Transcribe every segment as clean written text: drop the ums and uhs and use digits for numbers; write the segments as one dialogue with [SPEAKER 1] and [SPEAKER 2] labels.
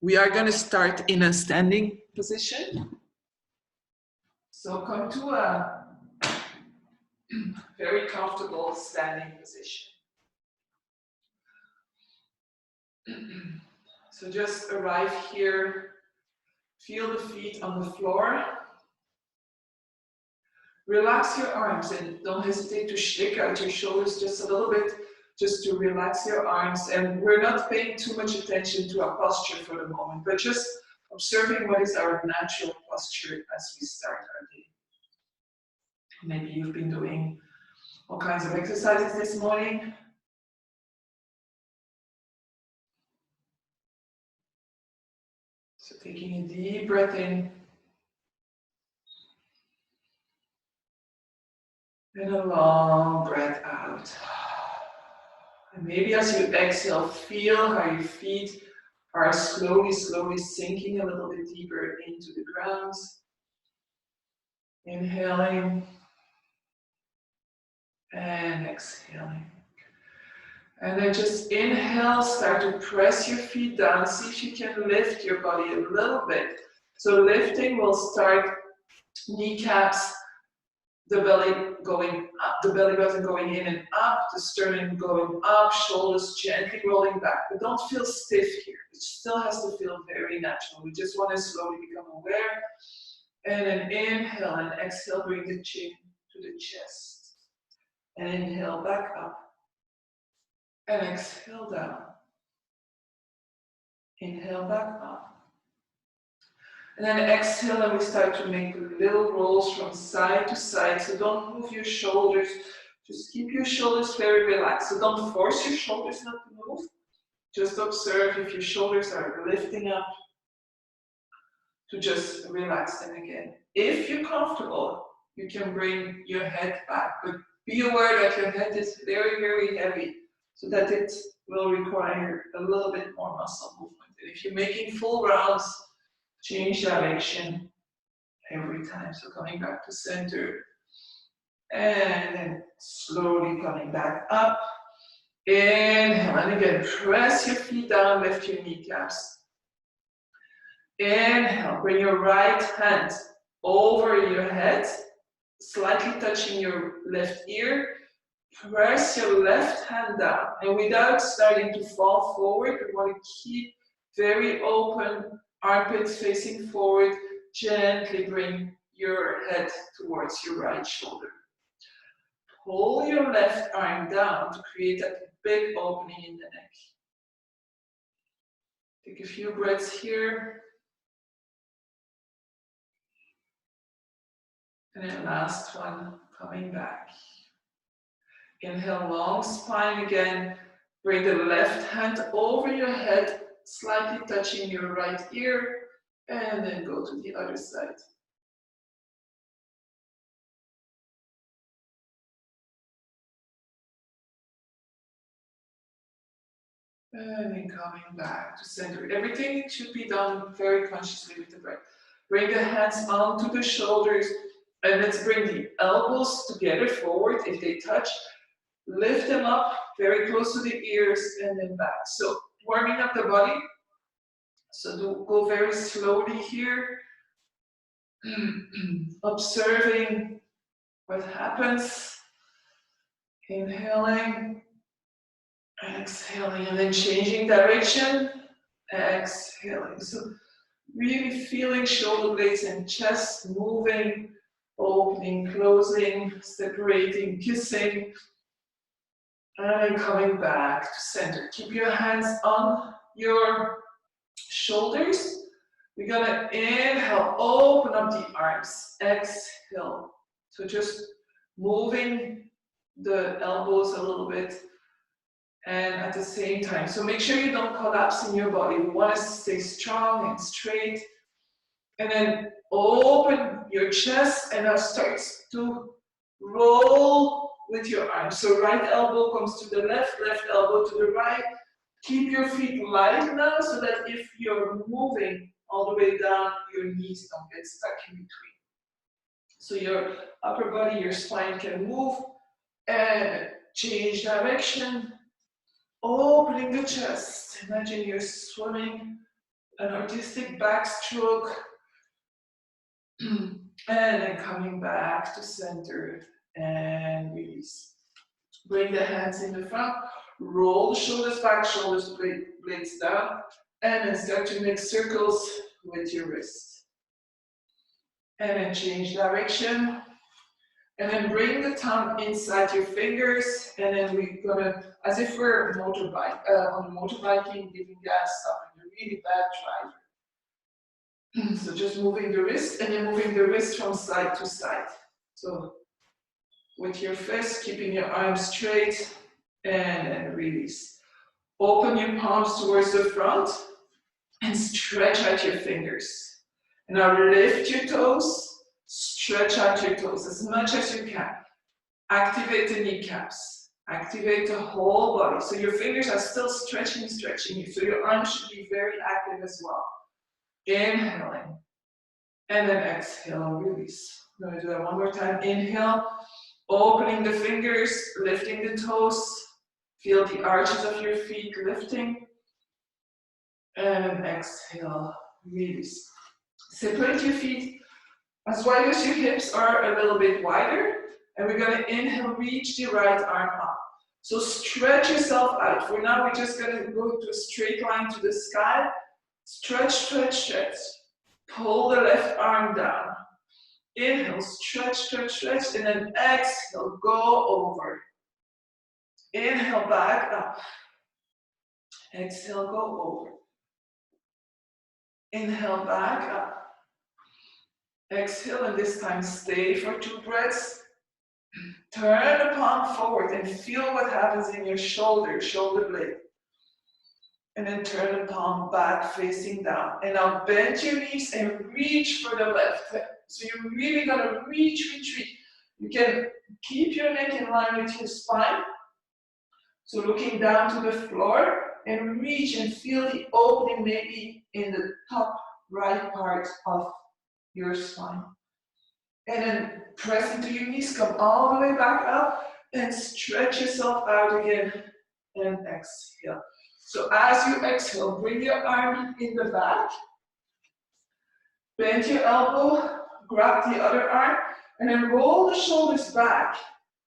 [SPEAKER 1] We are going to start in a standing position. So come to a very comfortable standing position. So just arrive here, feel the feet on the floor. Relax your arms and don't hesitate to shake out your shoulders just a little bit, just to relax your arms. And we're not paying too much attention to our posture for the moment, but just observing what is our natural posture as we start our day. Maybe you've been doing all kinds of exercises this morning. So taking a deep breath in. And a long breath out. And maybe as you exhale, feel how your feet are slowly sinking a little bit deeper into the ground. Inhaling and exhaling. And then just inhale, start to press your feet down. See if you can lift your body a little bit. So lifting will start kneecaps, the belly going up, the belly button going in and up, the sternum going up, shoulders gently rolling back. But don't feel stiff here. It still has to feel very natural. We just want to slowly become aware. And then inhale and exhale, bring the chin to the chest. And inhale back up. And exhale down. Inhale back up. And then exhale, and we start to make little rolls from side to side. So don't move your shoulders. Just keep your shoulders very relaxed. So don't force your shoulders not to move. Just observe if your shoulders are lifting up, to just relax them again. If you're comfortable, you can bring your head back. But be aware that your head is very heavy, so that it will require a little bit more muscle movement. And if you're making full rounds, change direction every time. So coming back to center. And then slowly coming back up. Inhale. And again, press your feet down, lift your kneecaps. Inhale. Bring your right hand over your head, slightly touching your left ear. Press your left hand down. And without starting to fall forward, we want to keep very open, armpits facing forward. Gently bring your head towards your right shoulder. Pull your left arm down to create that big opening in the neck. Take a few breaths here. And then last one, coming back. Inhale, long spine again. Bring the left hand over your head, slightly touching your right ear, and then go to the other side. And then coming back to center. Everything should be done very consciously with the breath. Bring the hands onto the shoulders, and let's bring the elbows together forward if they touch. Lift them up very close to the ears and then back. So warming up the body. So go very slowly here. Observing what happens. Inhaling. Exhaling and then changing direction. Exhaling. So really feeling shoulder blades and chest moving, opening, closing, separating, kissing. And coming back to center. Keep your hands on your shoulders. We're gonna inhale, open up the arms. Exhale. So just moving the elbows a little bit. And at the same time, so make sure you don't collapse in your body. We want to stay strong and straight. And then open your chest and now start to roll with your arms. So right elbow comes to the left, left elbow to the right. Keep your feet light now so that if you're moving all the way down, your knees don't get stuck in between. So your upper body, your spine can move and change direction. Opening the chest. Imagine you're swimming an artistic backstroke. And then coming back to center and release. Bring the hands in the front, roll the shoulders back, shoulders blades down, and then start to make circles with your wrist. And then change direction. And then bring the tongue inside your fingers, and then we're gonna, as if we're on motorbiking, giving gas up, and a really bad driver. So just moving the wrist, and then moving the wrist from side to side. So with your fist, keeping your arms straight, and then release. Open your palms towards the front, and stretch out your fingers. And now lift your toes, stretch out your toes as much as you can. Activate the kneecaps. Activate the whole body. So your fingers are still stretching. So your arms should be very active as well. Inhaling. And then exhale, release. I'm going to do that one more time. Inhale, opening the fingers, lifting the toes. Feel the arches of your feet lifting. And exhale, release. Separate your feet as wide as your hips are, a little bit wider. And we're going to inhale, reach the right arm up. So stretch yourself out. For now, we're just going to go to a straight line to the sky. Stretch, stretch, stretch. Pull the left arm down. Inhale, stretch, stretch, stretch. And then exhale, go over. Inhale, back up. Exhale, go over. Inhale, back up. Exhale, and this time stay for 2 breaths. Turn the palm forward and feel what happens in your shoulder blade. And then turn the palm back facing down. And now bend your knees and reach for the left. So you're really gonna reach. You can keep your neck in line with your spine. So looking down to the floor and reach and feel the opening maybe in the top right part of your spine. And then press into your knees, come all the way back up and stretch yourself out again and exhale. So as you exhale, bring your arm in the back, bend your elbow, grab the other arm, and then roll the shoulders back.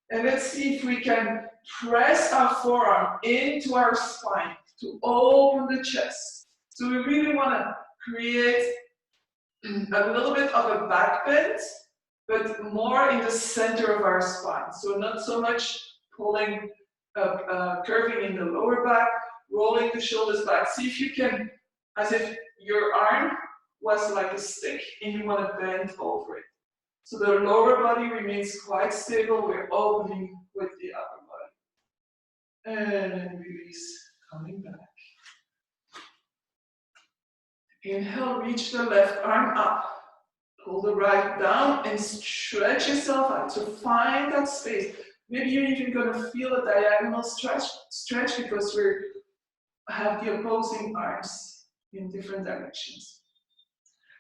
[SPEAKER 1] And let's see if we can press our forearm into our spine to open the chest. So we really want to create a little bit of a back bend, but more in the center of our spine. So not so much pulling up, curving in the lower back, rolling the shoulders back. See if you can, as if your arm was like a stick and you want to bend over it. So the lower body remains quite stable. We're opening with the upper body. And then release, coming back. Inhale, reach the left arm up. Pull the right down and stretch yourself out. So find that space. Maybe you're even going to feel a diagonal stretch because we have the opposing arms in different directions.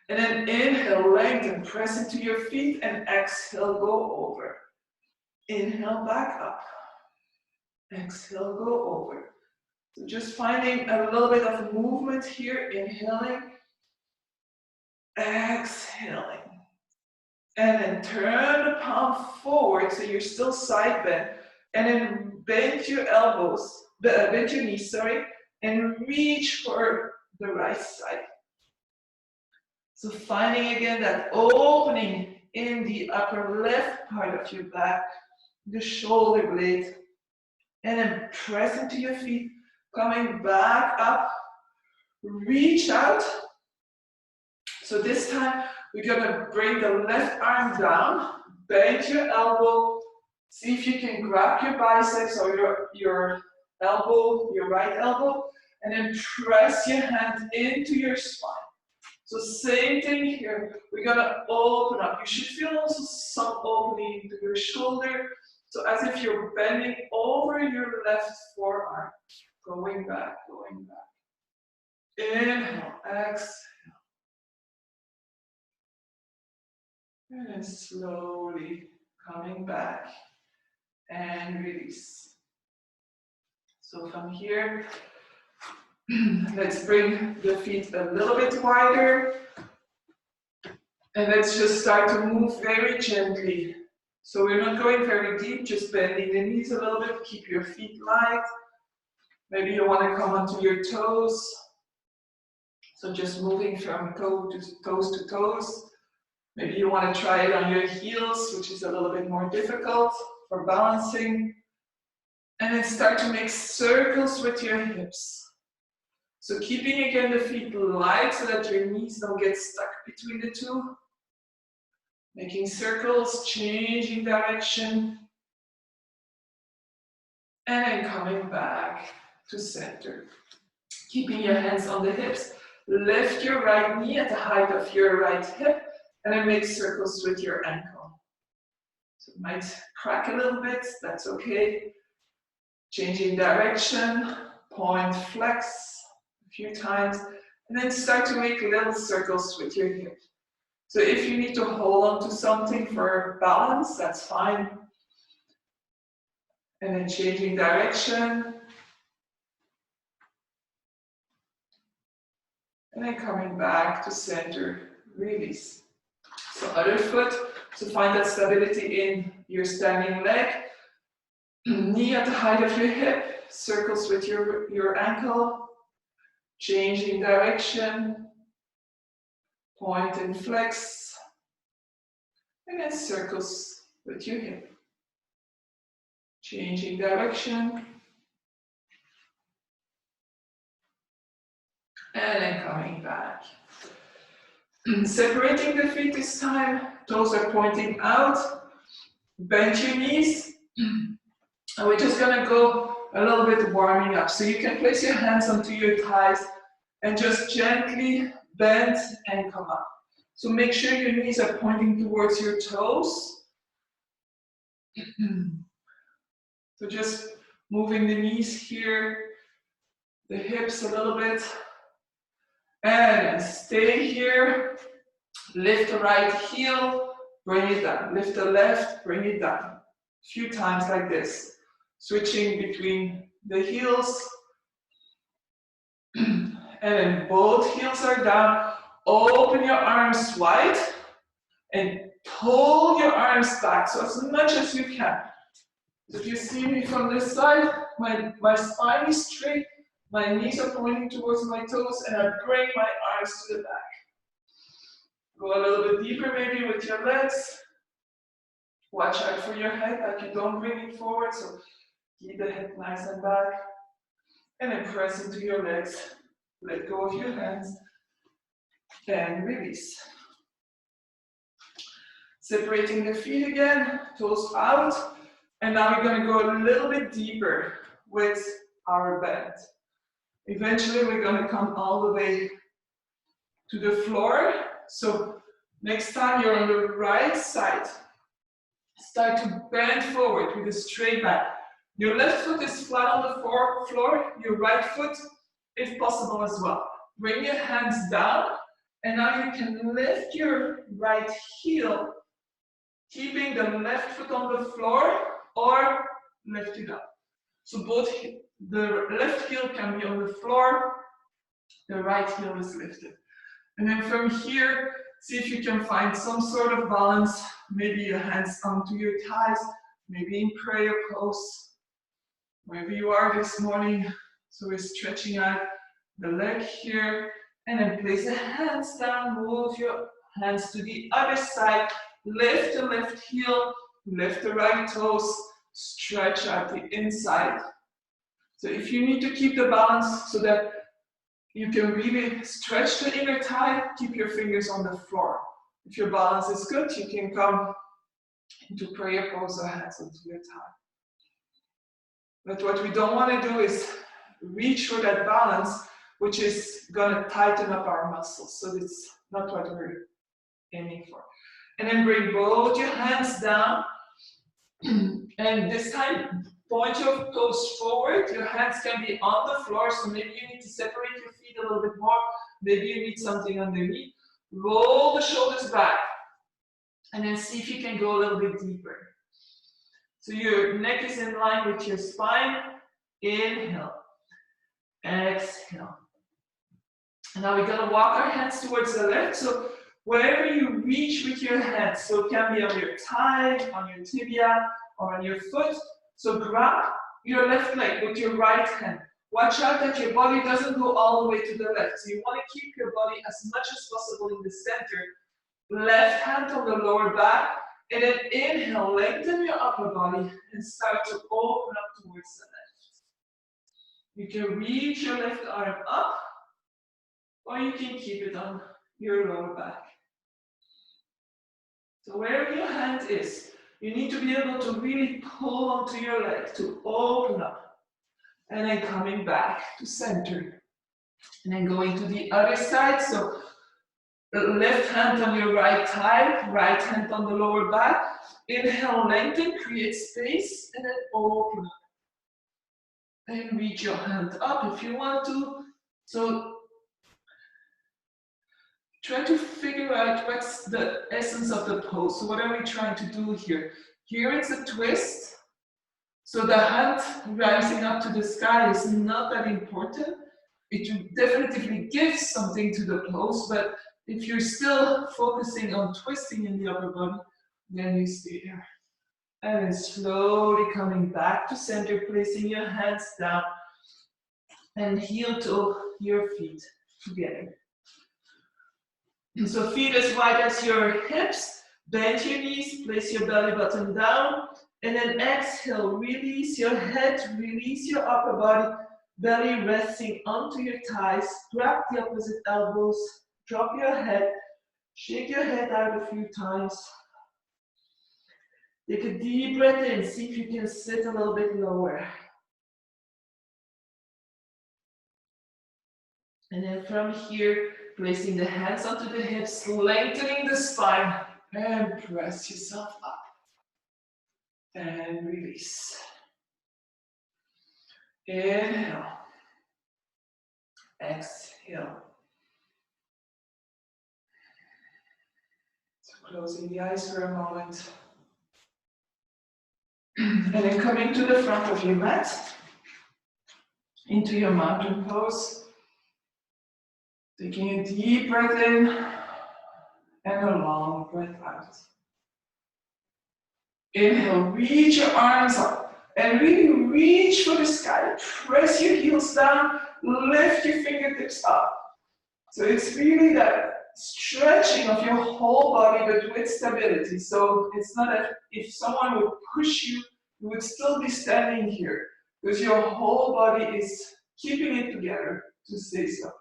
[SPEAKER 1] And then inhale, lengthen, press into your feet, and exhale, go over. Inhale, back up. Exhale, go over. So just finding a little bit of movement here, inhaling, exhaling. And then turn the palm forward, so you're still side bent. And then bend your elbows, bend your knees, and reach for the right side. So finding again that opening in the upper left part of your back, the shoulder blade. And then press into your feet, coming back up, reach out. So this time, we're gonna bring the left arm down, bend your elbow, see if you can grab your biceps or your elbow, your right elbow, and then press your hand into your spine. So same thing here, we're gonna open up. You should feel also some opening into your shoulder, so as if you're bending over your left forearm, going back. Inhale, exhale. And then slowly coming back and release. So from here, Let's bring the feet a little bit wider. And let's just start to move very gently. So we're not going very deep, just bending the knees a little bit. Keep your feet light. Maybe you want to come onto your toes. So just moving from toes to toes. Maybe you want to try it on your heels, which is a little bit more difficult for balancing. And then start to make circles with your hips. So keeping again the feet light so that your knees don't get stuck between the two. Making circles, changing direction. And then coming back to center. Keeping your hands on the hips. Lift your right knee at the height of your right hip. And then make circles with your ankle. So it might crack a little bit, that's okay. Changing direction, point, flex a few times, and then start to make little circles with your hip. So if you need to hold on to something for balance, that's fine. And then changing direction. And then coming back to center, release. So other foot, so find that stability in your standing leg. Knee at the height of your hip, circles with your ankle, changing direction, point and flex, and then circles with your hip. Changing direction, and then coming back. Separating the feet this time, toes are pointing out, bend your knees. And we're just going to go a little bit warming up. So you can place your hands onto your thighs and just gently bend and come up. So make sure your knees are pointing towards your toes. So just moving the knees here, the hips a little bit. And stay here. Lift the right heel, bring it down. Lift the left, bring it down. A few times like this. Switching between the heels. And then both heels are down. Open your arms wide and pull your arms back. So as much as you can. So if you see me from this side, my spine is straight, my knees are pointing towards my toes, and I bring my arms to the back. Go a little bit deeper maybe with your legs. Watch out for your head, like you don't bring it forward. So keep the head nice and back. And then press into your legs. Let go of your hands. And release. Separating the feet again, toes out. And now we're going to go a little bit deeper with our bend. Eventually we're going to come all the way to the floor. So next time you're on the right side, start to bend forward with a straight back. Your left foot is flat on the floor, your right foot, if possible, as well. Bring your hands down, and now you can lift your right heel, keeping the left foot on the floor, or lift it up. So both, the left heel can be on the floor, the right heel is lifted. And then from here, see if you can find some sort of balance, maybe your hands onto your thighs, maybe in prayer pose. Wherever you are this morning, so we're stretching out the leg here, and then place the hands down, move your hands to the other side, lift the left heel, lift the right toes, stretch out the inside. So if you need to keep the balance so that you can really stretch the inner thigh, keep your fingers on the floor. If your balance is good, you can come into prayer pose or hands onto your thigh. But what we don't want to do is reach for that balance, which is going to tighten up our muscles. So that's not what we're aiming for. And then bring both your hands down. And this time, point your toes forward. Your hands can be on the floor, so maybe you need to separate your feet a little bit more. Maybe you need something underneath. Roll the shoulders back. And then see if you can go a little bit deeper. So your neck is in line with your spine. Inhale. Exhale. Now we're gonna walk our hands towards the left. So wherever you reach with your hands, so it can be on your thigh, on your tibia, or on your foot. So grab your left leg with your right hand. Watch out that your body doesn't go all the way to the left. So you want to keep your body as much as possible in the center. Left hand on the lower back. And then inhale, lengthen your upper body and start to open up towards the left. You can reach your left arm up, or you can keep it on your lower back. So wherever your hand is, you need to be able to really pull onto your leg to open up. And then coming back to center. And then going to the other side. So left hand on your right thigh, right hand on the lower back. Inhale, lengthen, create space, and then open up. And reach your hand up if you want to. So try to figure out what's the essence of the pose. So what are we trying to do here? Here it's a twist. So the hand rising up to the sky is not that important. It definitely gives something to the pose, but if you're still focusing on twisting in the upper body, then you stay there. And then slowly coming back to center, placing your hands down and heel to your feet together. And so feet as wide as your hips, bend your knees, place your belly button down, and then exhale, release your head, release your upper body, belly resting onto your thighs, grab the opposite elbows, drop your head, shake your head out a few times. Take a deep breath in, see if you can sit a little bit lower. And then from here, placing the hands onto the hips, lengthening the spine, and press yourself up. And release. Inhale. Exhale. So closing the eyes for a moment. And then coming to the front of your mat, into your mountain pose. Taking a deep breath in and a long breath out. Inhale, reach your arms up and really reach for the sky. Press your heels down, lift your fingertips up. So it's really that stretching of your whole body, but with stability. So it's not that if someone would push you, you would still be standing here because your whole body is keeping it together to stay so.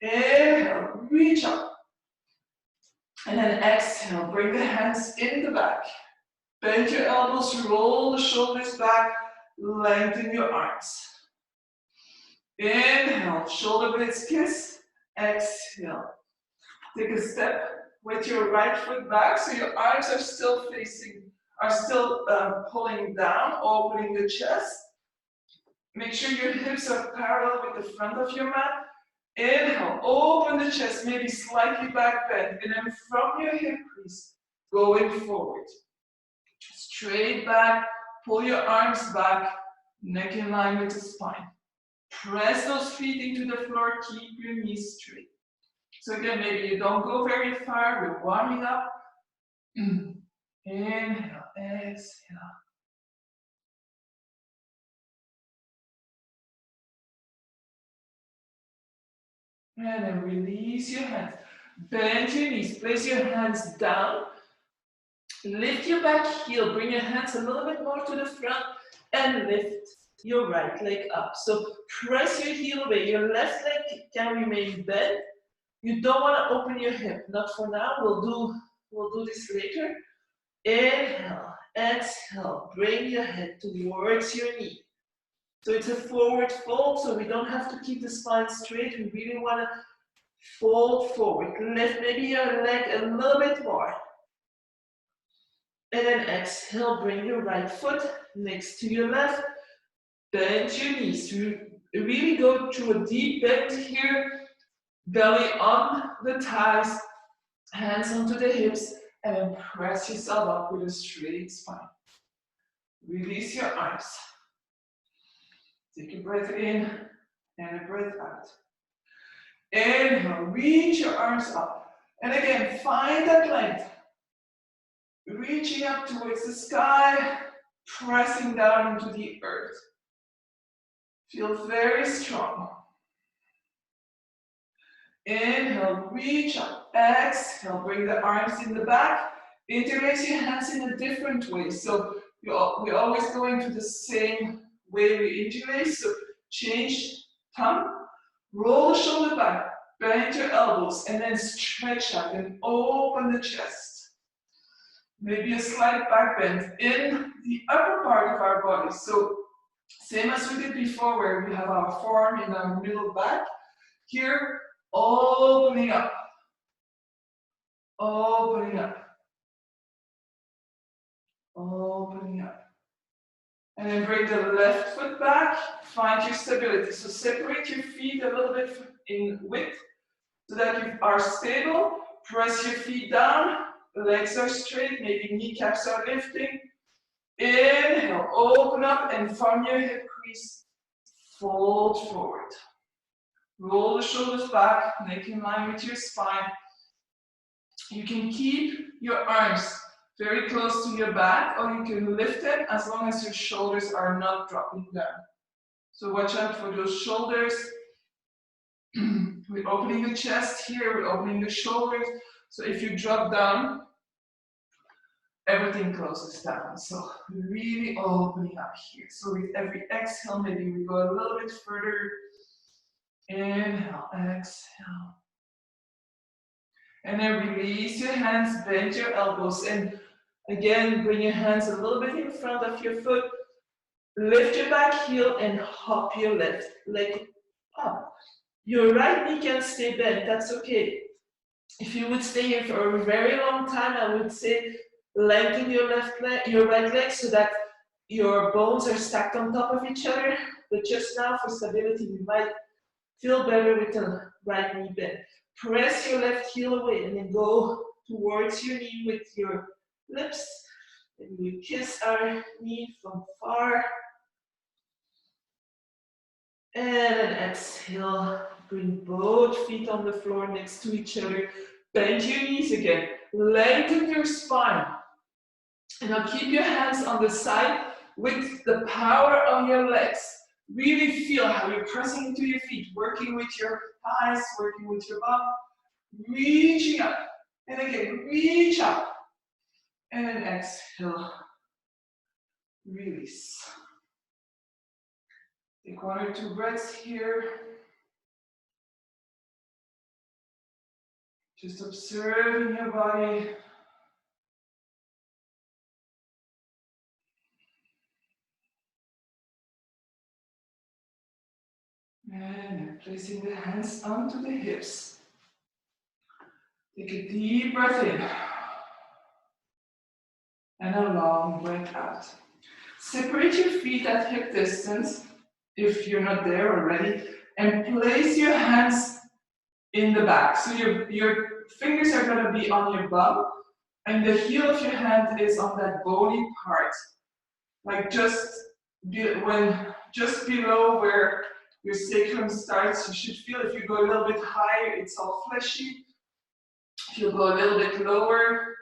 [SPEAKER 1] Inhale, reach up. And then exhale, bring the hands in the back. Bend your elbows, roll the shoulders back, lengthen your arms. Inhale, shoulder blades kiss. Exhale. Take a step with your right foot back, so your arms are still pulling down, opening the chest. Make sure your hips are parallel with the front of your mat. Inhale, open the chest, maybe slightly back bend, and then from your hip crease, going forward. Straight back, pull your arms back, neck in line with the spine. Press those feet into the floor, keep your knees straight. So again, maybe you don't go very far, we're warming up. Inhale, exhale. And then release your hands. Bend your knees, place your hands down. Lift your back heel, bring your hands a little bit more to the front and lift your right leg up. So press your heel away, your left leg can remain bent. You don't want to open your hip, not for now, we'll do this later. Inhale, exhale, bring your head towards your knee. So it's a forward fold, so we don't have to keep the spine straight, we really want to fold forward. Lift maybe your leg a little bit more. And then exhale, bring your right foot next to your left. Bend your knees. Really go through a deep bend here. Belly on the thighs, hands onto the hips, and then press yourself up with a straight spine. Release your arms. Take a breath in and a breath out. Inhale, reach your arms up. And again, find that length. Reaching up towards the sky, pressing down into the earth. Feel very strong. Inhale, reach up. Exhale, bring the arms in the back. Interlace your hands in a different way. So we always go into the same way we interlace. So change thumb, roll the shoulder back, bend your elbows, and then stretch out and open the chest. Maybe a slight back bend in the upper part of our body. So same as we did before, where we have our forearm in our middle back. Here, opening up, opening up, opening up. And then bring the left foot back, find your stability. So separate your feet a little bit in width so that you are stable. Press your feet down, legs are straight, maybe kneecaps are lifting. Inhale, open up, and from your hip crease, fold forward. Roll the shoulders back, neck in line with your spine. You can keep your arms very close to your back, or you can lift them as long as your shoulders are not dropping down. So watch out for those shoulders. We're opening the chest here, we're opening the shoulders. So if you drop down, everything closes down. So really opening up here. So with every exhale, maybe we go a little bit further. Inhale, exhale. And then release your hands, bend your elbows, and again, bring your hands a little bit in front of your foot. Lift your back heel and hop your left leg up. Your right knee can stay bent, that's okay. If you would stay here for a very long time, I would say lengthen your left leg, your right leg, so that your bones are stacked on top of each other. But just now, for stability, you might feel better with the right knee bent. Press your left heel away and then go towards your knee with your lips. And we kiss our knee from far. And then exhale, bring both feet on the floor next to each other. Bend your knees again. Lengthen your spine. And now keep your hands on the side with the power of your legs. Really feel how you're pressing into your feet, working with your thighs, working with your bum, reaching up. And again, reach up. And then exhale, release. Take 1 or 2 breaths here. Just observing your body. And placing the hands onto the hips. Take a deep breath in. And a long breath out. Separate your feet at hip distance, if you're not there already, and place your hands in the back. So your fingers are going to be on your bum, and the heel of your hand is on that bony part. Like just below where your sacrum starts, you should feel. If you go a little bit higher, it's all fleshy. If you go a little bit lower,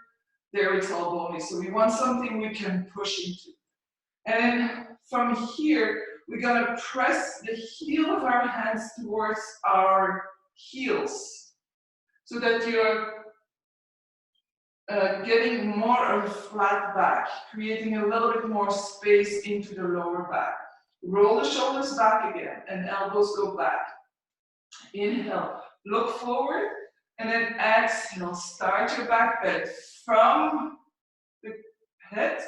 [SPEAKER 1] there it's all bony. So we want something we can push into. And from here, we're gonna press the heel of our hands towards our heels, so that you're getting more of a flat back, creating a little bit more space into the lower back. Roll the shoulders back again, and elbows go back. Inhale, look forward, and then exhale, start your back bend. From the head,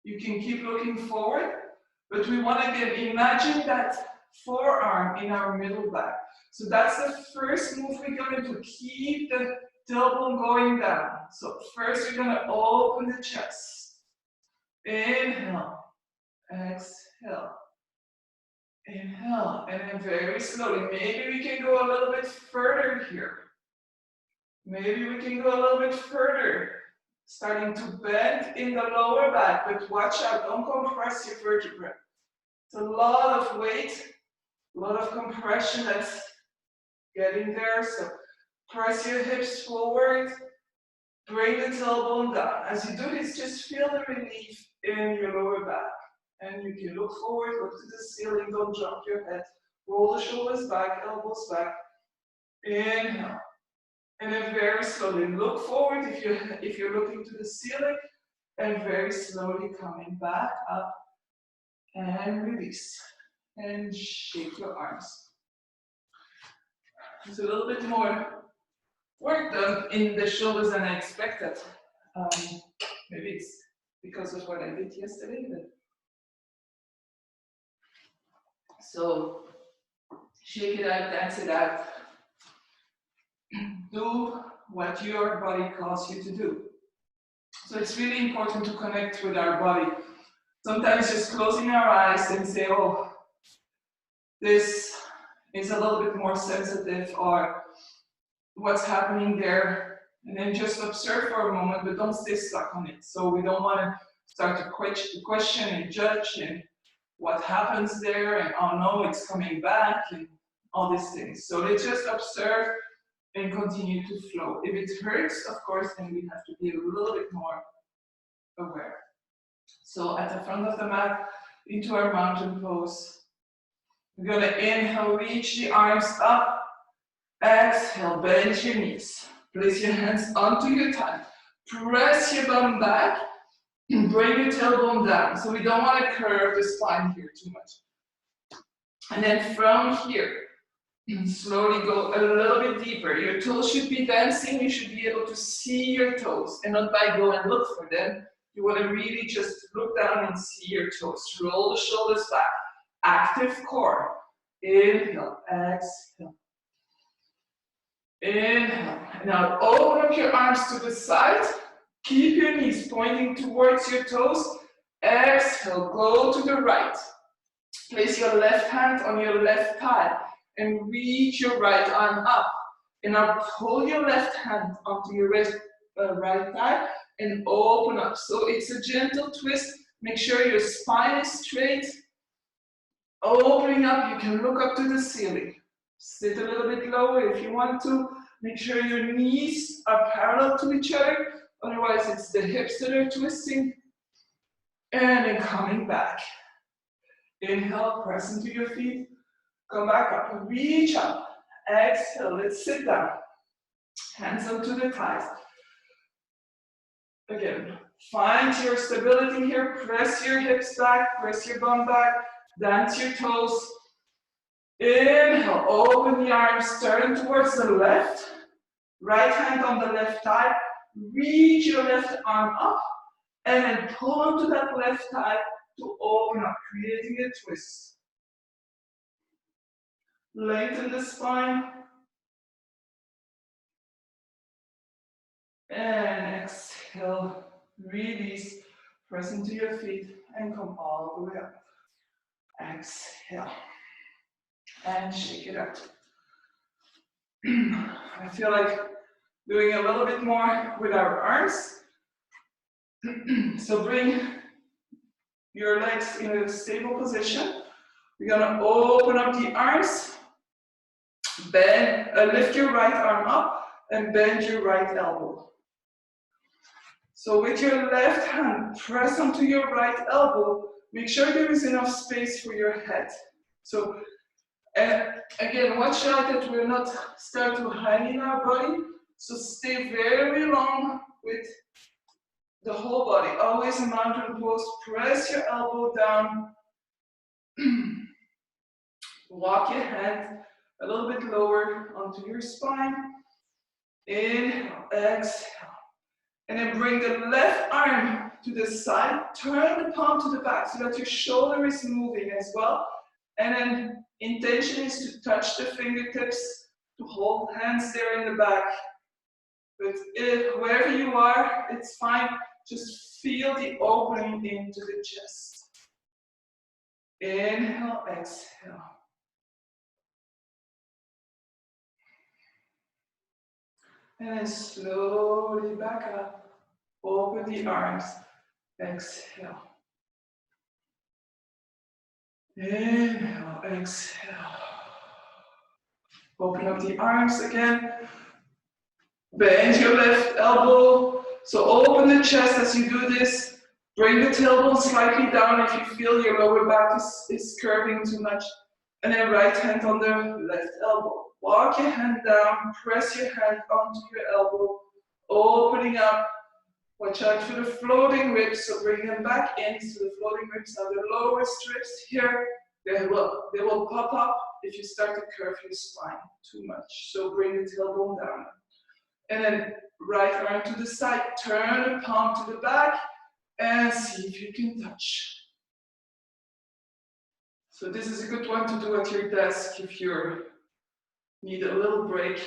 [SPEAKER 1] you can keep looking forward, but we want to again imagine that forearm in our middle back. So that's the first move we're going to keep the tailbone going down. So first we're going to open the chest. Inhale, exhale, inhale, and then very slowly. Maybe we can go a little bit further here. Maybe we can go a little bit further. Starting to bend in the lower back, but watch out, don't compress your vertebrae. It's a lot of weight, a lot of compression that's getting there. So press your hips forward, bring the tailbone down. As you do this, just feel the relief in your lower back. And you can look forward, look to the ceiling, don't drop your head. Roll the shoulders back, elbows back. Inhale. And then very slowly look forward if you're looking to the ceiling, and very slowly coming back up and release. And shake your arms. There's a little bit more work done in the shoulders than I expected. Maybe it's because of what I did yesterday. So shake it out, dance it out. Do what your body calls you to do. So it's really important to connect with our body. Sometimes just closing our eyes and say, oh, this is a little bit more sensitive, or what's happening there, and then just observe for a moment, but don't stay stuck on it. So we don't want to start to question and judge and what happens there, and oh no, it's coming back, and all these things. So let's just observe and continue to flow. If it hurts, of course, then we have to be a little bit more aware. So at the front of the mat, into our mountain pose. We're going to inhale, reach the arms up. Exhale, bend your knees. Place your hands onto your thigh. Press your bum back and bring your tailbone down. So we don't want to curve the spine here too much. And then from here, slowly go a little bit deeper. Your toes should be dancing. You should be able to see your toes and not by go and look for them. You want to really just look down and see your toes. Roll the shoulders back. Active core. Inhale, exhale. Inhale. Now open up your arms to the side. Keep your knees pointing towards your toes. Exhale, go to the right. Place your left hand on your left thigh and reach your right arm up. And now pull your left hand onto your right thigh and open up. So it's a gentle twist. Make sure your spine is straight. Opening up, you can look up to the ceiling. Sit a little bit lower if you want to. Make sure your knees are parallel to each other. Otherwise, it's the hips that are twisting. And then coming back. Inhale, press into your feet. Come back up, reach up. Exhale, let's sit down. Hands onto the thighs. Again, find your stability here. Press your hips back, press your bum back. Dance your toes. Inhale, open the arms, turn towards the left. Right hand on the left thigh. Reach your left arm up. And then pull onto that left thigh to open up, creating a twist. Lengthen the spine. And exhale, release, press into your feet and come all the way up. Exhale. And shake it out. I feel like doing a little bit more with our arms. So bring your legs in a stable position. We're gonna open up the arms. Bend, lift your right arm up and bend your right elbow. So with your left hand, press onto your right elbow. Make sure there is enough space for your head. So again, watch out that we're not start to hang in our body. So stay very long with the whole body. Always a mountain pose. Press your elbow down. Walk your hand a little bit lower onto your spine. Inhale, exhale. And then bring the left arm to the side. Turn the palm to the back so that your shoulder is moving as well. And then intention is to touch the fingertips, to hold hands there in the back. But wherever you are, it's fine. Just feel the opening into the chest. Inhale, exhale. And then slowly back up. Open the arms. Exhale. Inhale, exhale. Open up the arms again. Bend your left elbow. So open the chest as you do this. Bring the tailbone slightly down if you feel your lower back is curving too much. And then right hand on the left elbow. Walk your hand down, press your hand onto your elbow, opening up. Watch out for the floating ribs, so bring them back in. So the floating ribs are the lowest ribs here. They will pop up if you start to curve your spine too much. So bring the tailbone down. And then right arm to the side, turn the palm to the back, and see if you can touch. So this is a good one to do at your desk if you need a little break,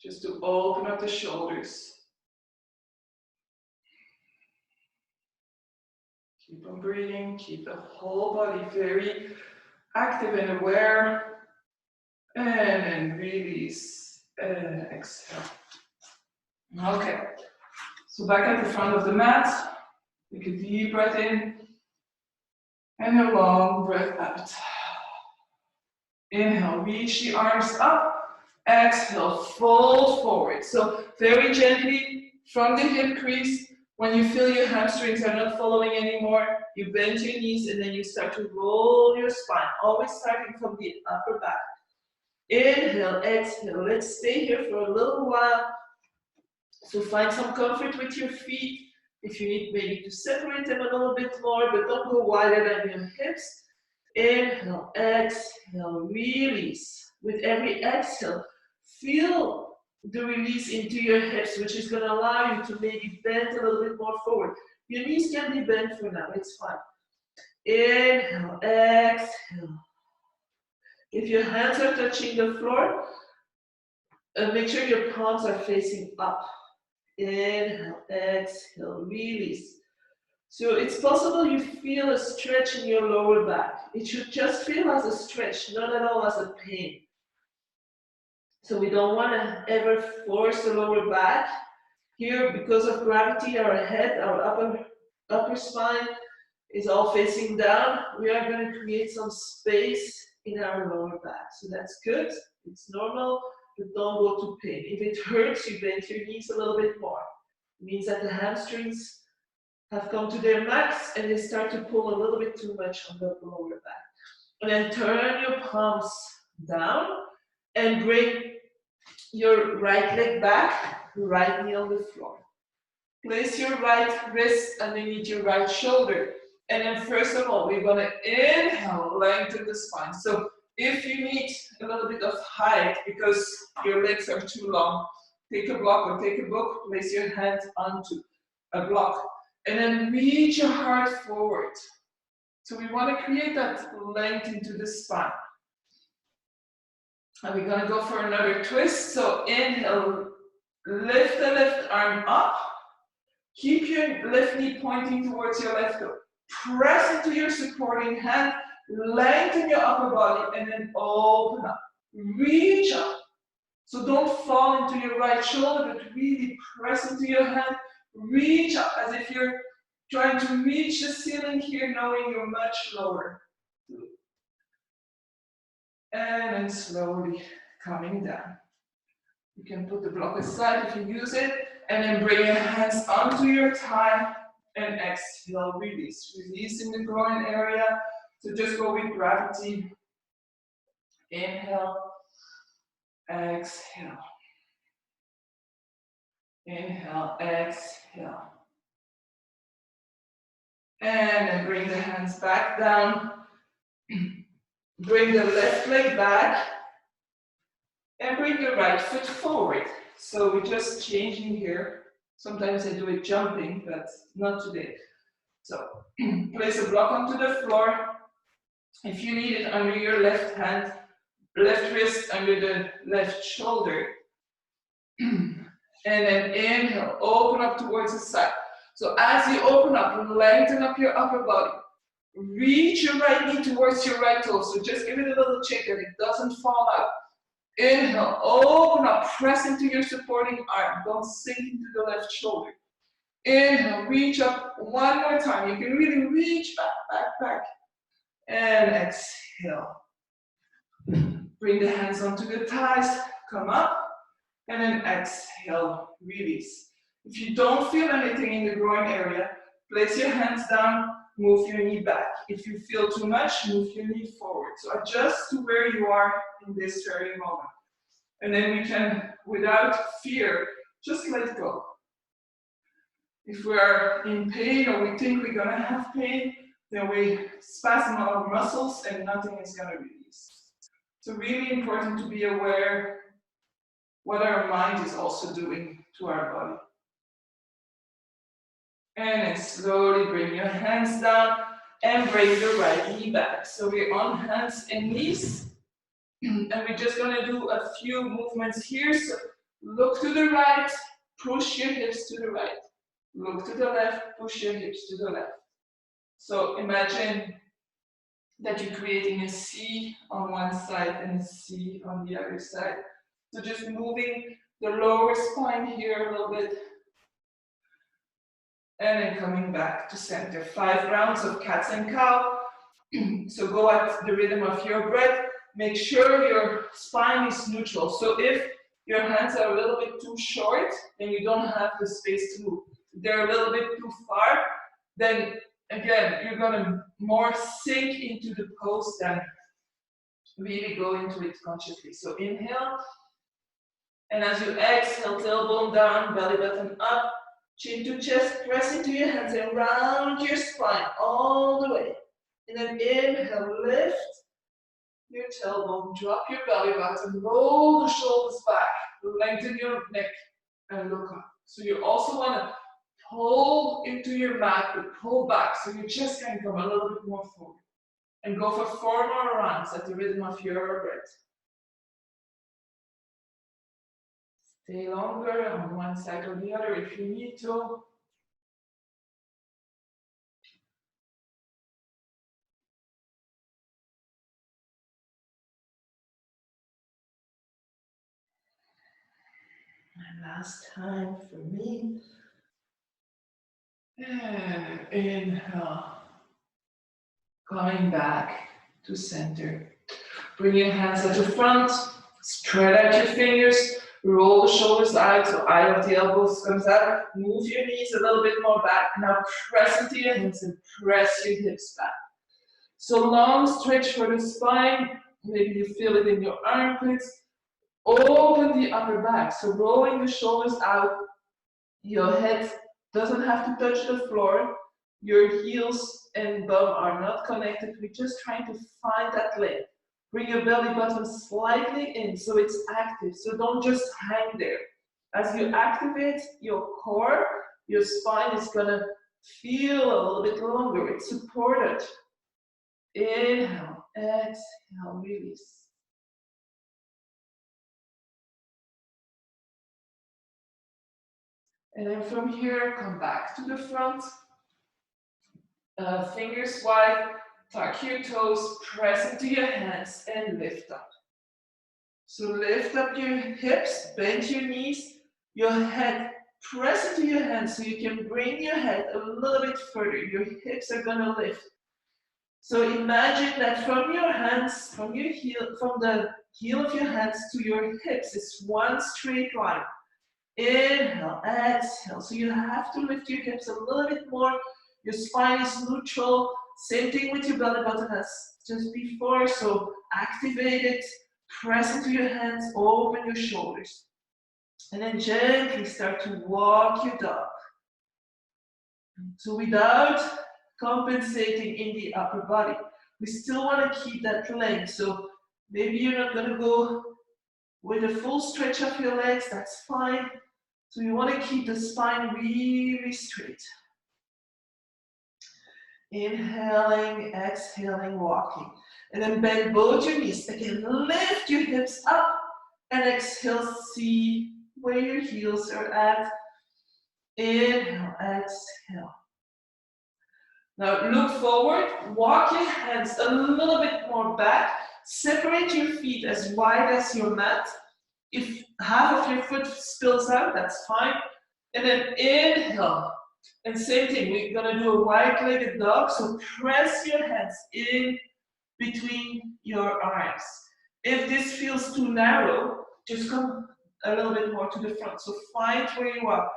[SPEAKER 1] just to open up the shoulders. Keep on breathing, keep the whole body very active and aware. And then release and exhale. Okay, so back at the front of the mat, take a deep breath in and a long breath out. Inhale, reach the arms up. Exhale, fold forward. So very gently from the hip crease. When you feel your hamstrings are not following anymore, you bend your knees and then you start to roll your spine, always starting from the upper back. Inhale, exhale. Let's stay here for a little while. So find some comfort with your feet. If you need maybe to separate them a little bit more, but don't go wider than your hips. Inhale, exhale, release. With every exhale, feel the release into your hips, which is going to allow you to maybe bend a little bit more forward. Your knees can be bent for now, it's fine. Inhale, exhale. If your hands are touching the floor, make sure your palms are facing up. Inhale, exhale, release. So it's possible you feel a stretch in your lower back. It should just feel as a stretch, not at all as a pain. So we don't want to ever force the lower back. Here, because of gravity, our head, our upper spine is all facing down. We are going to create some space in our lower back. So that's good, it's normal, but don't go to pain. If it hurts, you bend your knees a little bit more. It means that the hamstrings have come to their max and they start to pull a little bit too much on the lower back. And then turn your palms down and bring your right leg back, right knee on the floor. Place your right wrist underneath your right shoulder. And then first of all, we're gonna inhale, lengthen the spine. So if you need a little bit of height because your legs are too long, take a block or take a book, place your hand onto a block. And then reach your heart forward. So we want to create that length into the spine. And we're going to go for another twist. So inhale, lift the left arm up. Keep your left knee pointing towards your left toe. Press into your supporting hand. Lengthen your upper body and then open up. Reach up. So don't fall into your right shoulder, but really press into your hand. Reach up as if you're trying to reach the ceiling here, knowing you're much lower. And then slowly coming down. You can put the block aside if you use it, and then bring your hands onto your thigh and exhale, release. Release in the groin area. So just go with gravity. Inhale, exhale. Inhale, exhale. And then bring the hands back down. Bring the left leg back. And bring the right foot forward. So we're just changing here. Sometimes I do it jumping, but not today. So place a block onto the floor. If you need it under your left hand, left wrist under the left shoulder. And then inhale, open up towards the side. So as you open up, lengthen up your upper body. Reach your right knee towards your right toe. So just give it a little shake that it doesn't fall out. Inhale, open up, press into your supporting arm. Don't sink into the left shoulder. Inhale, reach up one more time. You can really reach back, back, back. And exhale. Bring the hands onto the thighs, come up, and then exhale, release. If you don't feel anything in the groin area, place your hands down, move your knee back. If you feel too much, move your knee forward. So adjust to where you are in this very moment. And then we can, without fear, just let go. If we are in pain or we think we're gonna have pain, then we spasm our muscles and nothing is gonna release. So really important to be aware what our mind is also doing to our body. And then slowly bring your hands down and bring the right knee back. So we're on hands and knees. And we're just gonna do a few movements here. So look to the right, push your hips to the right. Look to the left, push your hips to the left. So imagine that you're creating a C on one side and a C on the other side. So just moving the lower spine here a little bit. And then coming back to center. 5 rounds of cats and cow. So go at the rhythm of your breath. Make sure your spine is neutral. So if your hands are a little bit too short, then you don't have the space to move. If they're a little bit too far, then again, you're gonna more sink into the pose than really go into it consciously. So inhale, and as you exhale, tailbone down, belly button up, chin to chest, press into your hands and round your spine all the way. And then inhale, lift your tailbone, drop your belly button, roll the shoulders back, lengthen your neck, and look up. So you also want to pull into your mat, but pull back, so your chest can come a little bit more forward. And go for 4 more rounds at the rhythm of your breath. Stay longer on one side or the other if you need to. And last time for me. And inhale. Coming back to center. Bring your hands at the front. Spread out your fingers. Roll the shoulders out, so eye of the elbows comes out. Move your knees a little bit more back. Now press into your hands and press your hips back. So long stretch for the spine. Maybe you feel it in your armpits. Open the upper back. So rolling the shoulders out. Your head doesn't have to touch the floor. Your heels and bum are not connected. We're just trying to find that length. Bring your belly button slightly in so it's active. So don't just hang there. As you activate your core, your spine is gonna feel a little bit longer. It's supported. Inhale, exhale, release. And then from here, come back to the front. Fingers wide, tuck your toes, press into your hands and lift up. So lift up your hips, bend your knees, your head, press into your hands so you can bring your head a little bit further. Your hips are gonna lift. So imagine that from your hands, from the heel of your hands to your hips is one straight line. Inhale, exhale. So you have to lift your hips a little bit more. Your spine is neutral. Same thing with your belly button as just before. So activate it, press into your hands, open your shoulders. And then gently start to walk your dog. So without compensating in the upper body, we still want to keep that length. So maybe you're not going to go with a full stretch of your legs, that's fine. So you want to keep the spine really straight. Inhaling, exhaling, walking. And then bend both your knees. Again, lift your hips up and exhale, see where your heels are at. Inhale, exhale. Now look forward, walk your hands a little bit more back. Separate your feet as wide as your mat. If half of your foot spills out, that's fine. And then inhale. And same thing, we're gonna do a wide-legged dog. So press your hands in between your arms. If this feels too narrow, just come a little bit more to the front. So find where you are.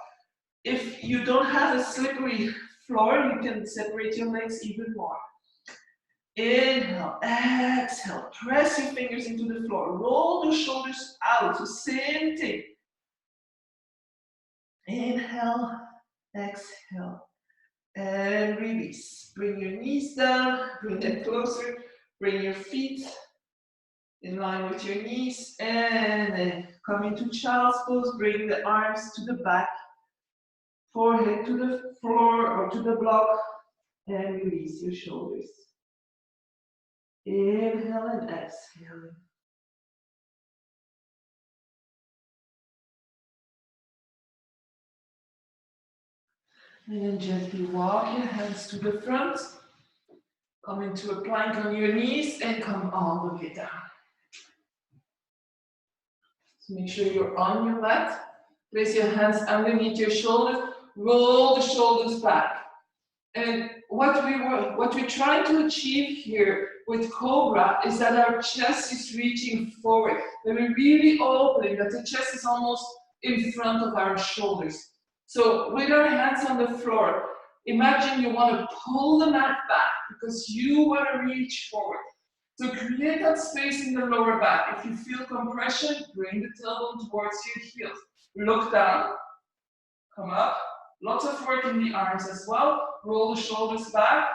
[SPEAKER 1] If you don't have a slippery floor, you can separate your legs even more. Inhale, exhale, press your fingers into the floor. Roll the shoulders out, so same thing. Inhale, exhale, and release. Bring your knees down, bring them closer, bring your feet in line with your knees, and then come into child's pose, bring the arms to the back, forehead to the floor or to the block, and release your shoulders. Inhale and exhale. And then gently walk your hands to the front. Come into a plank on your knees and come all the way down. So make sure you're on your mat. Place your hands underneath your shoulders. Roll the shoulders back. And what we're trying to achieve here with Cobra is that our chest is reaching forward. That we're really opening, that the chest is almost in front of our shoulders. So with our hands on the floor, imagine you want to pull the mat back because you want to reach forward. So create that space in the lower back. If you feel compression, bring the tailbone towards your heels. Look down, come up. Lots of work in the arms as well. Roll the shoulders back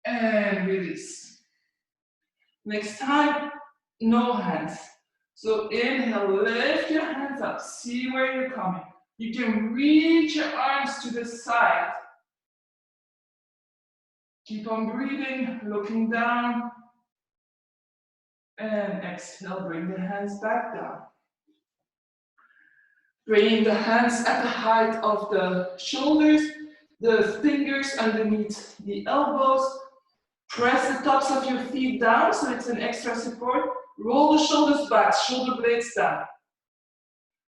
[SPEAKER 1] and release. Next time, no hands. So inhale, lift your hands up. See where you're coming. You can reach your arms to the side. Keep on breathing, looking down. And exhale, bring the hands back down. Bring the hands at the height of the shoulders, the fingers underneath the elbows. Press the tops of your feet down so it's an extra support. Roll the shoulders back, shoulder blades down.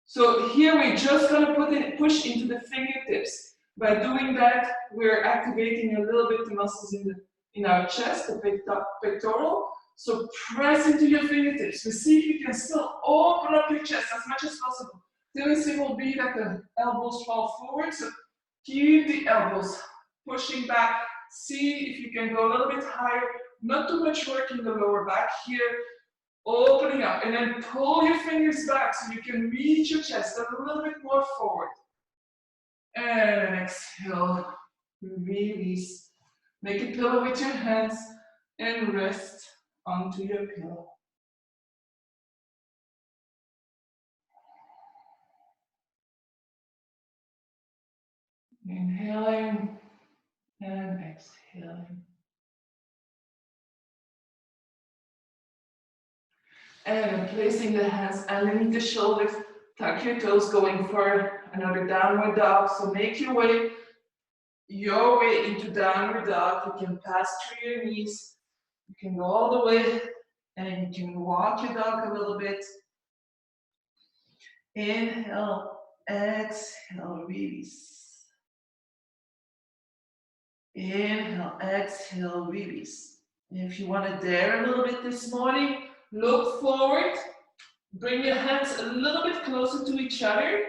[SPEAKER 1] So here we're just going to push into the fingertips. By doing that, we're activating a little bit the muscles in our chest, the pectoral. So press into your fingertips. But see if you can still open up your chest as much as possible. Tendency will be that the elbows fall forward. So keep the elbows pushing back. See if you can go a little bit higher. Not too much work in the lower back here. Opening up and then pull your fingers back so you can reach your chest a little bit more forward. And exhale, release. Make a pillow with your hands and rest onto your pillow. Inhaling and exhaling. And placing the hands underneath the shoulders, tuck your toes, going for another downward dog. So make your way into downward dog. You can pass through your knees. You can go all the way and you can walk your dog a little bit. Inhale, exhale, release. Inhale, exhale, release. If you want to dare a little bit this morning, look forward. Bring your hands a little bit closer to each other.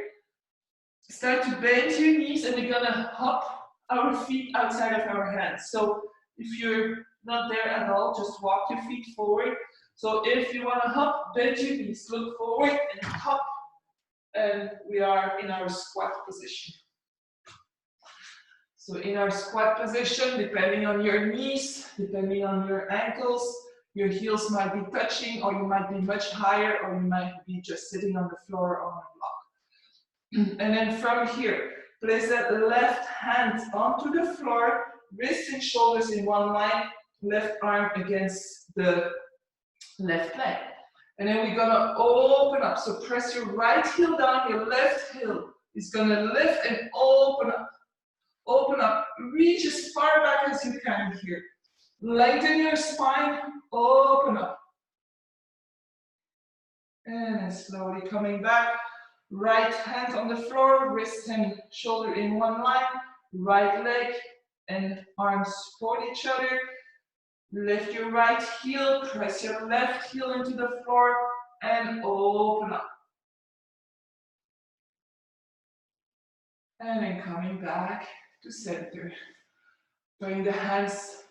[SPEAKER 1] Start to bend your knees and we're gonna hop our feet outside of our hands. So if you're not there at all, just walk your feet forward. So if you wanna hop, bend your knees, look forward and hop. And we are in our squat position. So in our squat position, depending on your knees, depending on your ankles, your heels might be touching, or you might be much higher, or you might be just sitting on the floor on a block. And then from here, place that left hand onto the floor, wrists and shoulders in one line, left arm against the left leg. And then we're gonna open up. So press your right heel down, your left heel is gonna lift and open up. Open up, reach as far back as you can here. Lengthen your spine, open up. And then slowly coming back. Right hand on the floor, wrist and shoulder in one line. Right leg and arms support each other. Lift your right heel, press your left heel into the floor, and open up. And then coming back to center. Bring the hands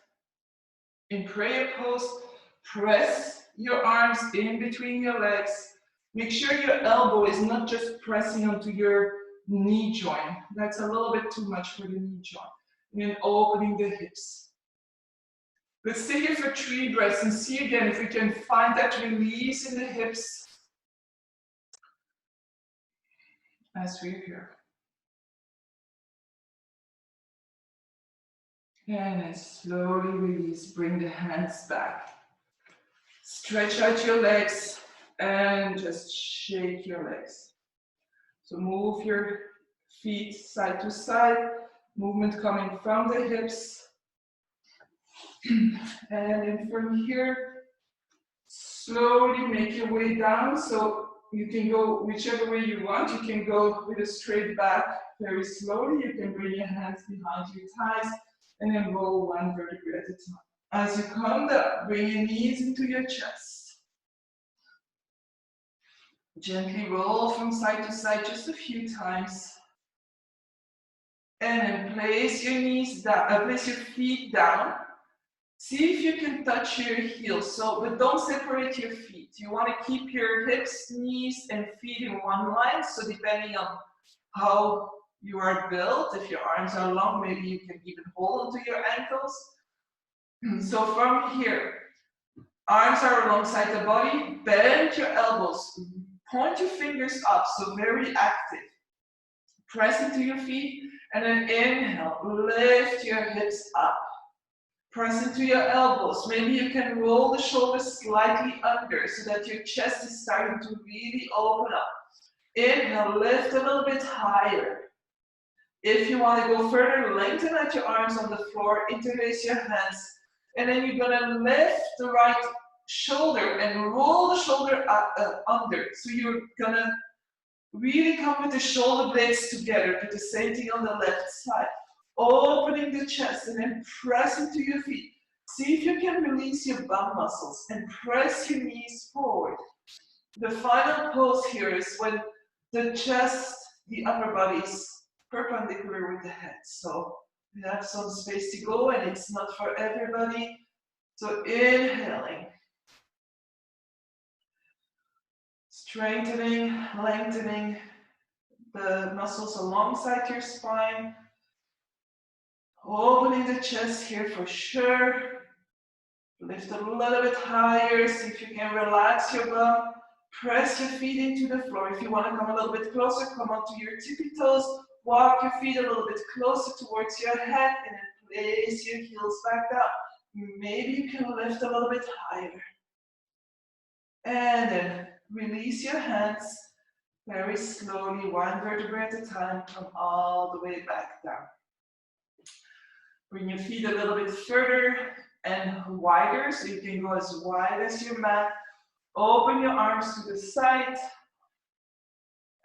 [SPEAKER 1] in prayer pose. Press your arms in between your legs. Make sure your elbow is not just pressing onto your knee joint. That's a little bit too much for the knee joint. And then opening the hips. Let's stay here for 3 breaths and see again if we can find that release in the hips as we're here. And then slowly release, bring the hands back. Stretch out your legs and just shake your legs. So move your feet side to side, movement coming from the hips. And then from here, slowly make your way down. So you can go whichever way you want. You can go with a straight back very slowly. You can bring your hands behind your thighs and then roll 1 vertebrae at a time. As you come down, bring your knees into your chest. Gently roll from side to side just a few times. And then place your knees down, place your feet down. See if you can touch your heels, but don't separate your feet. You want to keep your hips, knees, and feet in one line. So depending on how you are built, if your arms are long, maybe you can even hold onto your ankles. So from here, arms are alongside the body, bend your elbows, point your fingers up, so very active. Press into your feet, and then inhale, lift your hips up. Press into your elbows. Maybe you can roll the shoulders slightly under so that your chest is starting to really open up. Inhale, lift a little bit higher. If you want to go further, lengthen out your arms on the floor, interlace your hands, and then you're gonna lift the right shoulder and roll the shoulder under. So you're gonna really come with the shoulder blades together. Do the same thing on the left side. Opening the chest and then press into your feet. See if you can release your bum muscles and press your knees forward. The final pose here is when the chest, the upper body is perpendicular with the head. So we have some space to go and it's not for everybody. So inhaling. Strengthening, lengthening the muscles alongside your spine. Opening the chest here for sure. Lift a little bit higher. See if you can relax your bum. Press your feet into the floor. If you want to come a little bit closer, come onto your tippy toes. Walk your feet a little bit closer towards your head and then place your heels back down. Maybe you can lift a little bit higher. And then release your hands very slowly, 1 vertebra at a time. Come all the way back down. Bring your feet a little bit further and wider, so you can go as wide as your mat. Open your arms to the side.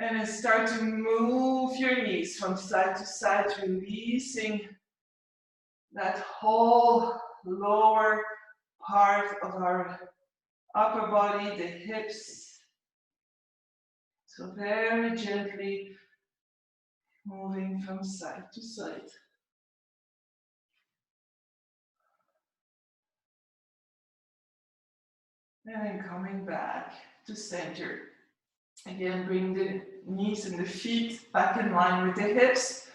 [SPEAKER 1] And then start to move your knees from side to side, releasing that whole lower part of our upper body, the hips. So very gently moving from side to side. And then coming back to center. Again, bring the knees and the feet back in line with the hips.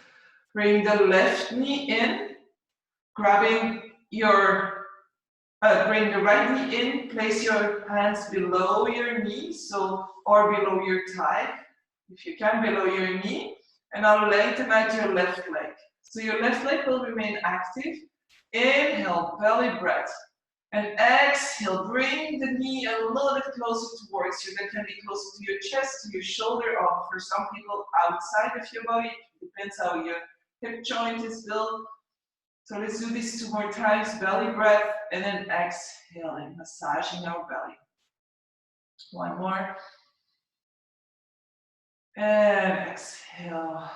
[SPEAKER 1] Bring the left knee in, grabbing your, bring the right knee in, place your hands below your knee, or below your thigh, if you can, below your knee. And now lengthen out your left leg. So your left leg will remain active. Inhale, belly breath. And exhale, bring the knee a little bit closer towards you. That can be closer to your chest, to your shoulder, or for some people outside of your body. It depends how your hip joint is built. So let's do this 2 more times. Belly breath, and then exhaling, massaging our belly. 1 more. And exhale.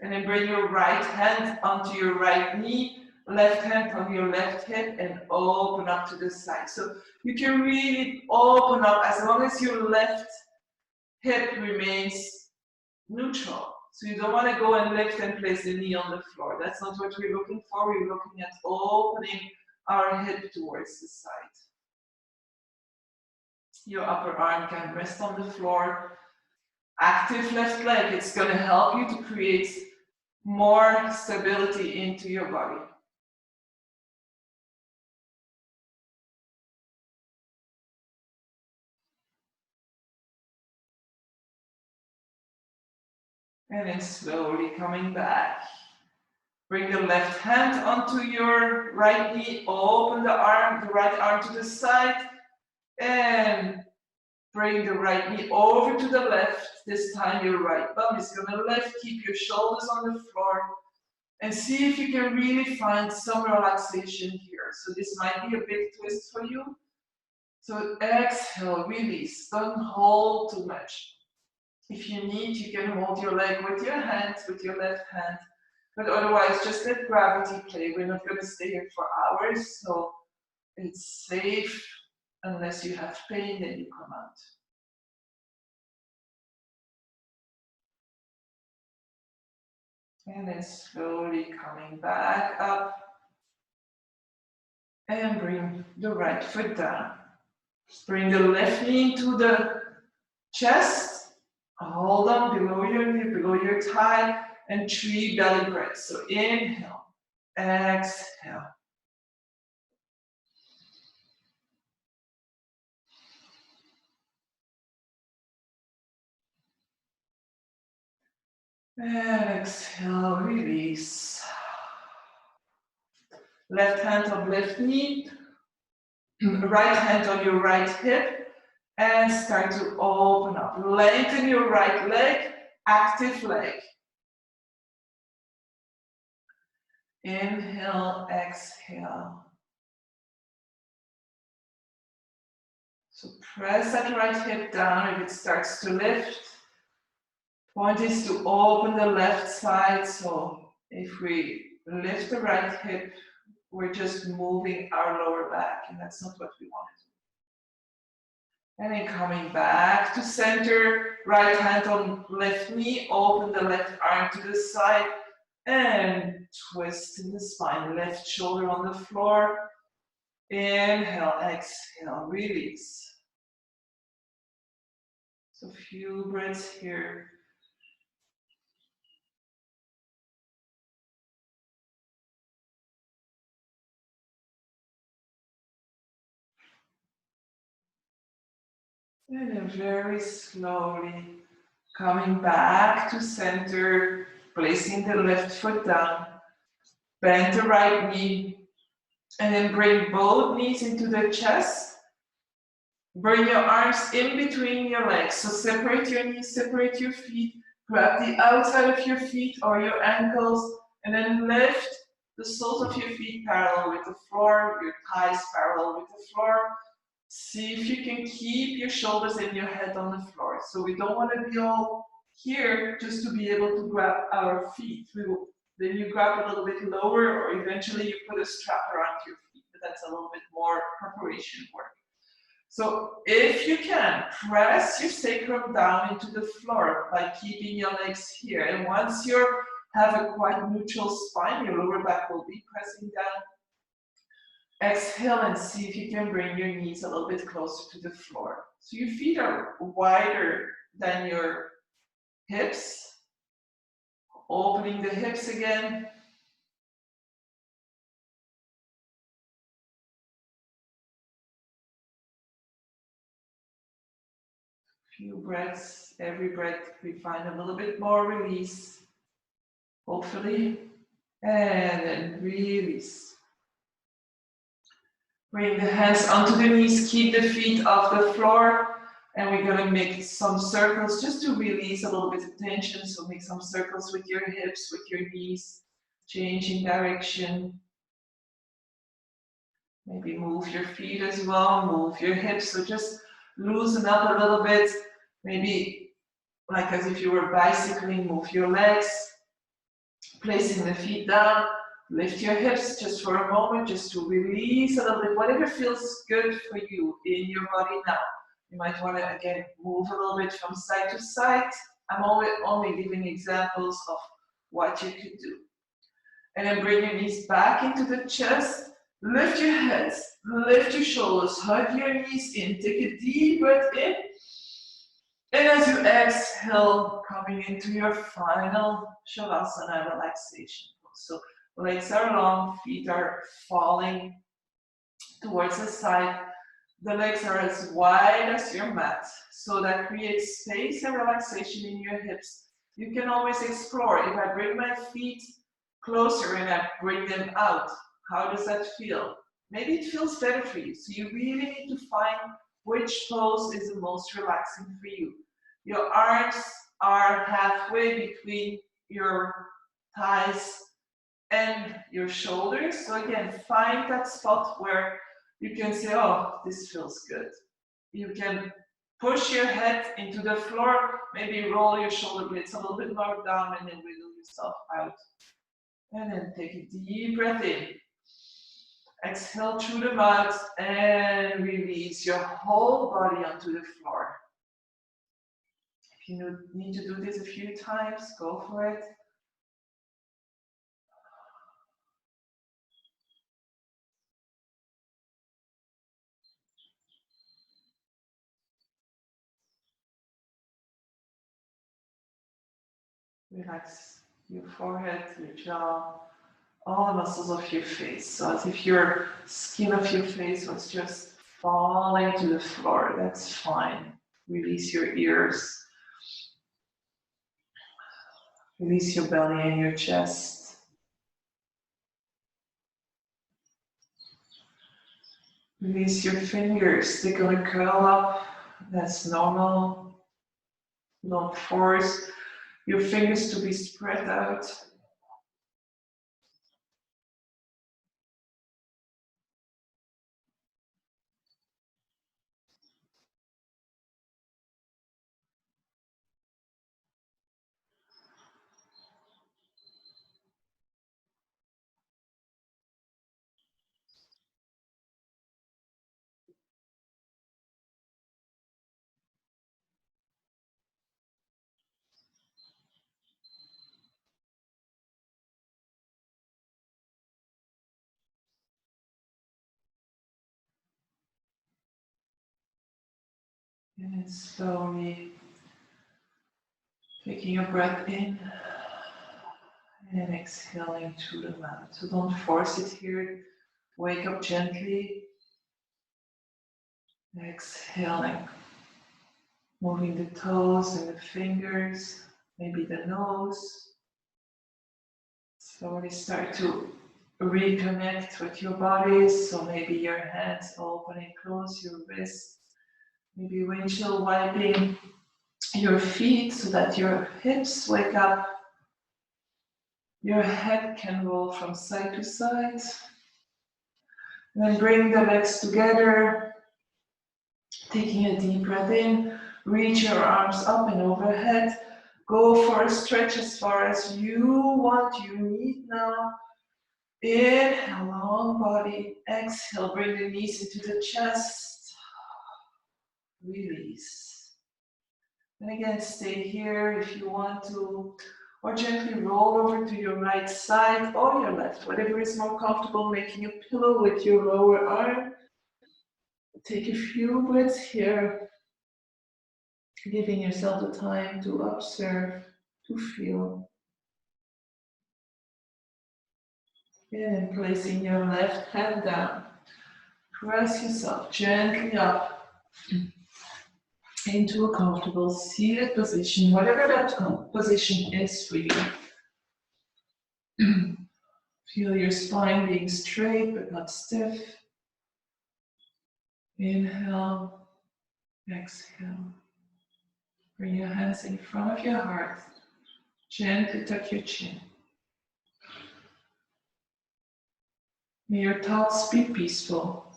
[SPEAKER 1] And then bring your right hand onto your right knee. left hand on your left hip and open up to the side. So you can really open up as long as your left hip remains neutral. So you don't want to go and lift and place the knee on the floor. That's not what we're looking for. We're looking at opening our hip towards the side. Your upper arm can rest on the floor. Active left leg, it's going to help you to create more stability into your body. And then slowly coming back. Bring the left hand onto your right knee, open the right arm to the side, and bring the right knee over to the left. This time your right bum is going to lift, keep your shoulders on the floor, and see if you can really find some relaxation here. So this might be a big twist for you. So exhale, release, don't hold too much. If you need, you can hold your leg with your hand, with your left hand. But otherwise, just let gravity play. We're not going to stay here for hours, so it's safe. Unless you have pain, then you come out. And then slowly coming back up. And bring the right foot down. Bring the left knee into the chest. Hold on below your knee, below your thigh. And 3 belly breaths. So inhale, exhale. Exhale, release. Left hand on left knee, right hand on your right hip, and start to open up. Lengthen your right leg, active leg. Inhale, exhale. So press that right hip down if it starts to lift. Point is to open the left side. So if we lift the right hip, we're just moving our lower back, and that's not what we want to do. And then coming back to center, right hand on left knee, open the left arm to the side, and twist in the spine, left shoulder on the floor. Inhale, exhale, release. So a few breaths here. And then very slowly coming back to center, placing the left foot down, bend the right knee, and then bring both knees into the chest. Bring your arms in between your legs. So separate your knees, separate your feet, grab the outside of your feet or your ankles, and then lift the soles of your feet parallel with the floor, your thighs parallel with the floor. See if you can keep your shoulders and your head on the floor. So we don't want to be all here just to be able to grab our feet. Then you grab a little bit lower, or eventually you put a strap around your feet, but that's a little bit more preparation work. So if you can, press your sacrum down into the floor by keeping your legs here. And once you have a quite neutral spine, your lower back will be pressing down. Exhale and see if you can bring your knees a little bit closer to the floor. So your feet are wider than your hips. Opening the hips again. Few breaths. Every breath we find a little bit more release. Hopefully. And then release. Bring the hands onto the knees, keep the feet off the floor, and we're going to make some circles just to release a little bit of tension. So make some circles with your hips, with your knees, changing direction. Maybe move your feet as well, move your hips. So just loosen up a little bit. Maybe like as if you were bicycling, move your legs, placing the feet down. Lift your hips just for a moment, just to release a little bit, whatever feels good for you in your body now. You might want to, again, move a little bit from side to side. I'm only giving examples of what you could do. And then bring your knees back into the chest. Lift your heads, lift your shoulders, hug your knees in. Take a deep breath in. And as you exhale, coming into your final Shavasana relaxation. So legs are long, feet are falling towards the side. The legs are as wide as your mat. So that creates space and relaxation in your hips. You can always explore. If I bring my feet closer and I bring them out, how does that feel? Maybe it feels better for you. So you really need to find which pose is the most relaxing for you. Your arms are halfway between your thighs and your shoulders. So again, find that spot where you can say, oh, this feels good. You can push your head into the floor, maybe roll your shoulder blades a little bit more down and then wiggle yourself out. And then take a deep breath in. Exhale through the mouth and release your whole body onto the floor. If you need to do this a few times, go for it. Relax your forehead, your jaw, all the muscles of your face. So as if your skin of your face was just falling to the floor. That's fine. Release your ears. Release your belly and your chest. Release your fingers. They're going to curl up. That's normal. Don't force your fingers to be spread out. And then slowly taking a breath in and exhaling through the mouth. So don't force it here. Wake up gently. Exhaling. Moving the toes and the fingers, maybe the nose. Slowly start to reconnect with your body. So maybe your hands open and close, your wrists. Maybe windshield wiping your feet so that your hips wake up. Your head can roll from side to side. And then bring the legs together. Taking a deep breath in. Reach your arms up and overhead. Go for a stretch as far as you want, you need now. Inhale, long body. Exhale, bring the knees into the chest. Release. And again, stay here if you want to, or gently roll over to your right side or your left, whatever is more comfortable, making a pillow with your lower arm. Take a few breaths here, giving yourself the time to observe, to feel. And placing your left hand down. Press yourself gently up into a comfortable seated position, whatever that position is for you. Feel your spine being straight but not stiff. Inhale, exhale. Bring your hands in front of your heart. Gently tuck your chin. May your thoughts be peaceful,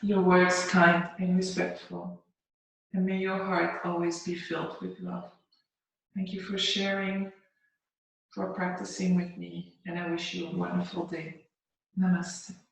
[SPEAKER 1] your words kind and respectful, and may your heart always be filled with love. Thank you for sharing. for practicing with me, and I wish you a wonderful day. Namaste.